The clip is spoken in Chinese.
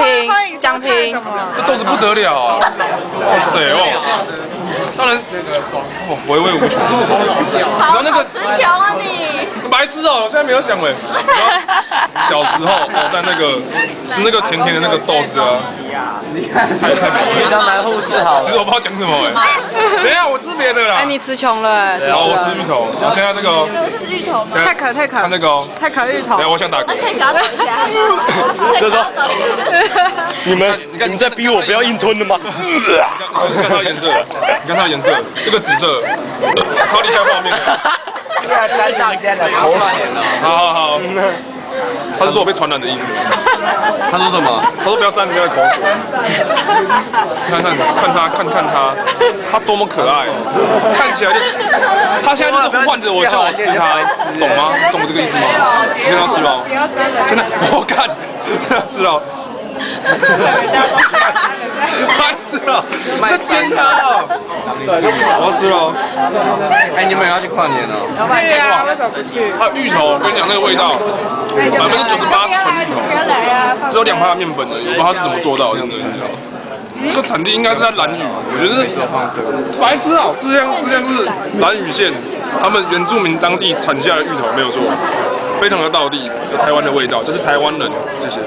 评，讲评。这豆子不得了啊！哇塞哦，当然，哦，回味无穷。然后那个词穷啊你！白痴哦，我现在没有想哎。小时候哦，在那个吃那个甜甜的那个豆子啊，太美味了。当男护士好了。其实我不知道讲什么哎。等一下，我吃别的啦。哎，你词穷了。好，我吃芋头。我现在这个这是芋头吗？太可，看那个哦，太可芋头等一。下我想打嗝。太可要等一下。就说你们在逼我不要硬吞的吗？你看它的颜色，你看它的颜色，这个紫色，它离开画面了。要沾上人家的口水了。好。他是说我被传染的意思。他说什么？他说不要沾人家的口水。看他，他多么可爱，看起来就是他现在就是呼唤着我叫我吃他，懂吗？懂我这个意思吗？你跟他吃了？真的，我看，跟他吃了。白痴了，在煎他了。我要吃了。哎，你们要去跨年了？去啊，为什么不去？它芋头，我跟你讲那个味道，98%是纯芋头，只有2%的面粉而已，我不知道它是怎么做到的，真的。这个产地应该是在兰屿，我觉得是白痴啊！这样是兰屿县他们原住民当地产下的芋头，没有错，非常的道地，有台湾的味道，这是台湾人，谢谢。